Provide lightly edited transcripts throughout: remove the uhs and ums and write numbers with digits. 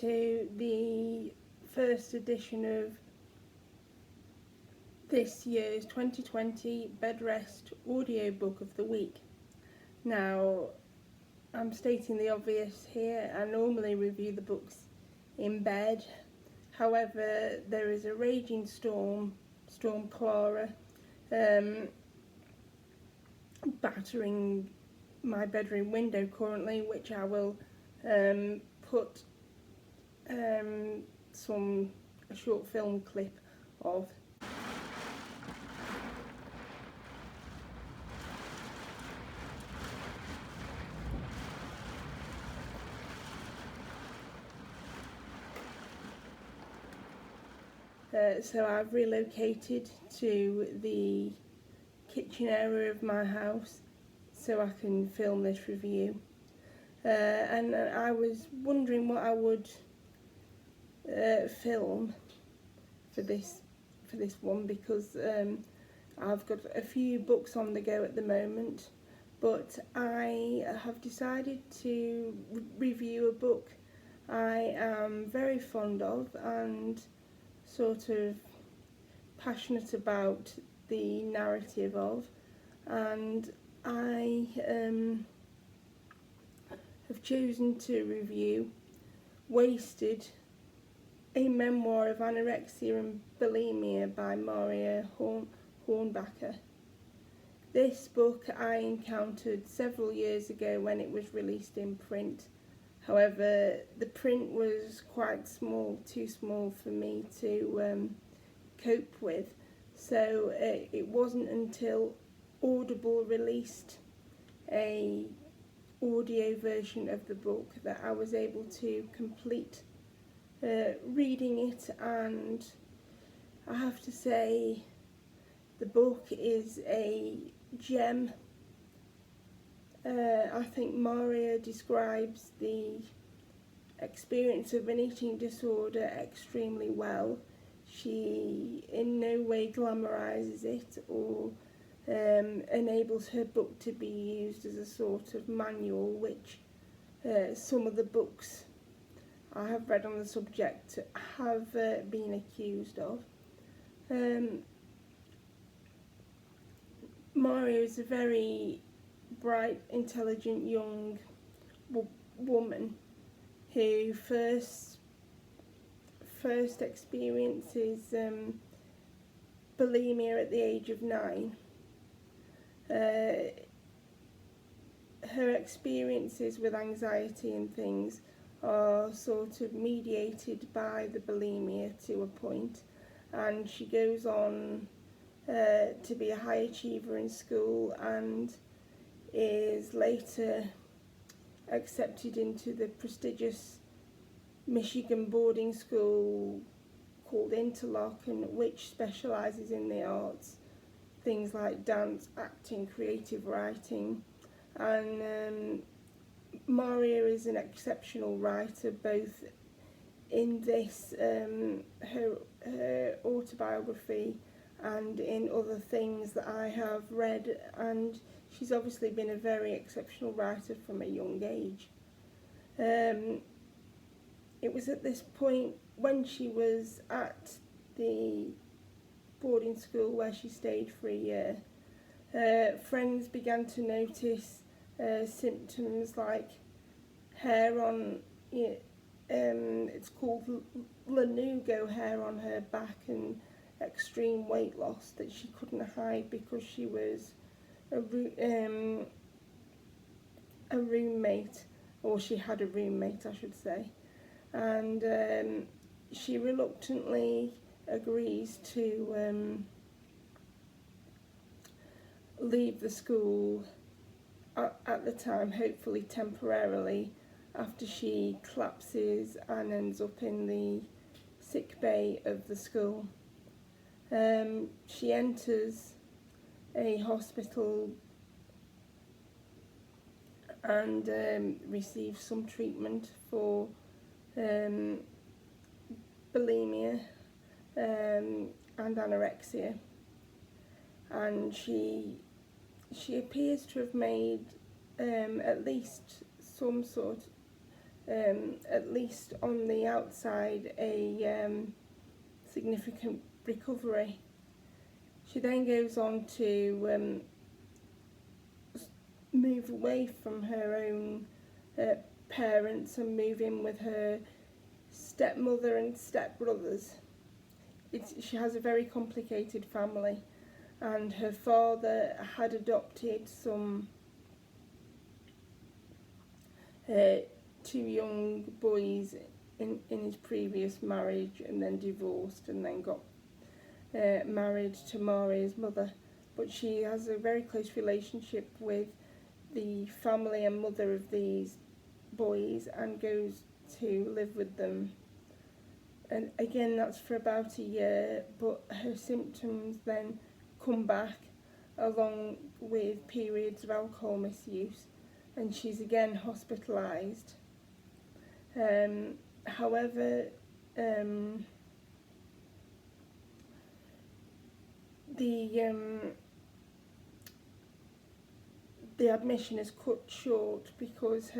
to the first edition of this year's 2020 Bed Rest Audiobook of the Week. Now, I'm stating the obvious here. I normally review the books in bed. However, there is a raging Storm Clara, battering my bedroom window currently, which I will put a short film clip of. So I've relocated to the kitchen area of my house so I can film this review. And I was wondering what I would film for this one, because I've got a few books on the go at the moment, but I have decided to review a book I am very fond of and sort of passionate about the narrative of, and I have chosen to review Wasted, a memoir of anorexia and bulimia by Marya Hornbacher. This book I encountered several years ago when it was released in print. However, the print was quite small, too small for me to cope with. So it wasn't until Audible released a audio version of the book that I was able to complete reading it, and I have to say the book is a gem. I think Marya describes the experience of an eating disorder extremely well. She in no way glamorises it or enables her book to be used as a sort of manual, which some of the books I have read on the subject have been accused of. Marya is a very bright, intelligent young woman who first experiences bulimia at the age of 9. Her experiences with anxiety and things are sort of mediated by the bulimia to a point, and she goes on to be a high achiever in school and is later accepted into the prestigious Michigan boarding school called Interlochen, which specialises in the arts, things like dance, acting, creative writing. And Marya is an exceptional writer, both in this her autobiography and in other things that I have read, and she's obviously been a very exceptional writer from a young age. It was at this point, when she was at the boarding school where she stayed for a year, friends began to notice symptoms like hair on, it's called lanugo hair on her back, and extreme weight loss that she couldn't hide because she was a roommate, or she had a roommate I should say, and she reluctantly agrees to leave the school at the time, hopefully temporarily, after she collapses and ends up in the sick bay of the school. She enters a hospital and receives some treatment for bulimia and anorexia, and she appears to have made at least some sort at least on the outside, a significant recovery. She then goes on to move away from her own parents and move in with her stepmother and stepbrothers. She has a very complicated family, and her father had adopted some 2 young boys in his previous marriage, and then divorced, and then got married to Marya's mother. But she has a very close relationship with the family and mother of these boys and goes to live with them. And again, that's for about a year, but her symptoms then come back along with periods of alcohol misuse, and she's again hospitalised. However, the admission is cut short because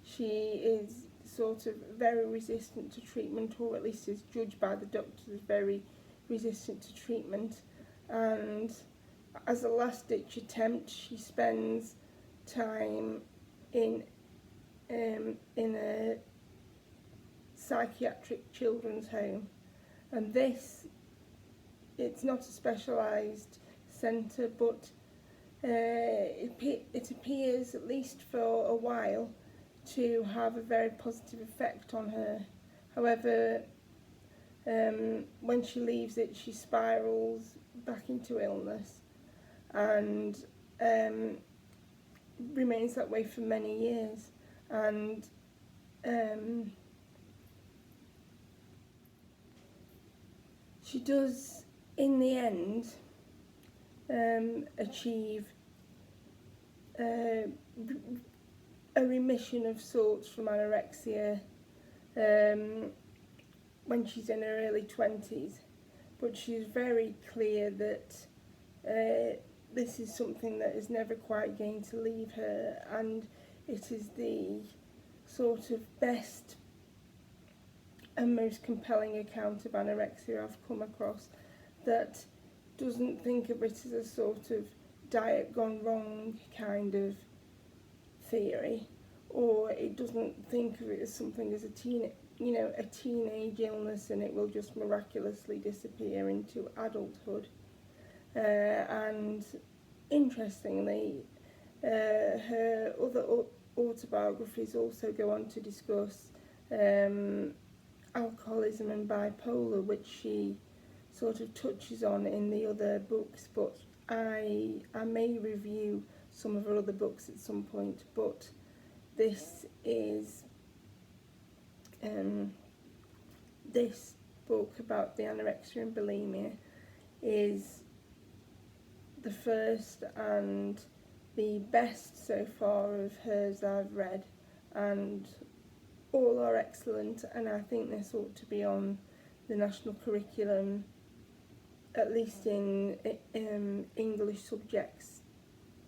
she is sort of very resistant to treatment, or at least is judged by the doctors as very resistant to treatment. And as a last-ditch attempt, she spends time in a psychiatric children's home. And it's not a specialised centre, but it appears, at least for a while, to have a very positive effect on her. However, when she leaves it, she spirals back into illness and remains that way for many years. And she does, in the end, achieve a remission of sorts from anorexia when she's in her early 20s, but she's very clear that this is something that is never quite going to leave her, and it is the sort of best and most compelling account of anorexia I've come across, that doesn't think of it as a sort of diet gone wrong kind of theory, or it doesn't think of it as something as a teenage illness and it will just miraculously disappear into adulthood. And interestingly, her other autobiographies also go on to discuss alcoholism and bipolar, which she sort of touches on in the other books, but I may review some of her other books at some point. But this is this book about the anorexia and bulimia is the first and the best so far of hers I've read, and all are excellent, and I think this ought to be on the national curriculum, at least in English subjects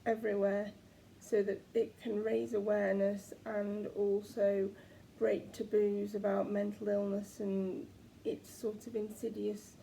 everywhere, so that it can raise awareness and also break taboos about mental illness and its sort of insidious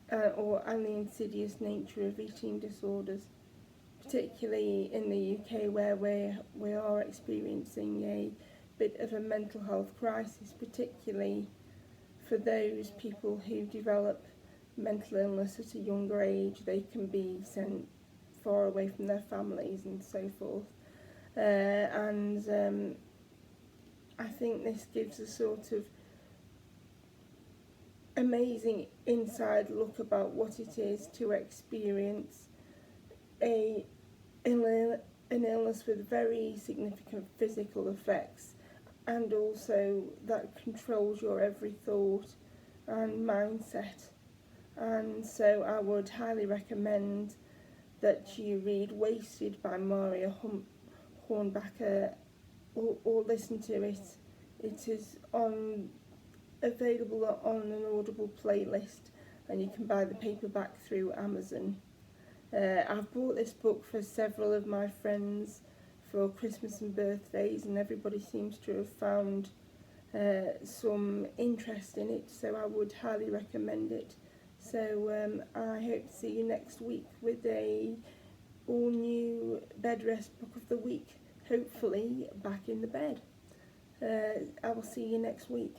and the insidious nature of eating disorders, particularly in the UK, where we are experiencing a bit of a mental health crisis, particularly for those people who develop mental illness at a younger age. They can be sent far away from their families and so forth. And I think this gives a sort of amazing inside look about what it is to experience an illness with very significant physical effects, and also that controls your every thought and mindset. And so I would highly recommend that you read Wasted by Marya Hornbacher, or listen to it. It is available on an Audible playlist, and you can buy the paperback through Amazon. I've bought this book for several of my friends for Christmas and birthdays, and everybody seems to have found some interest in it, so I would highly recommend it. So I hope to see you next week with a all new bed rest book of the week, hopefully back in the bed. I will see you next week.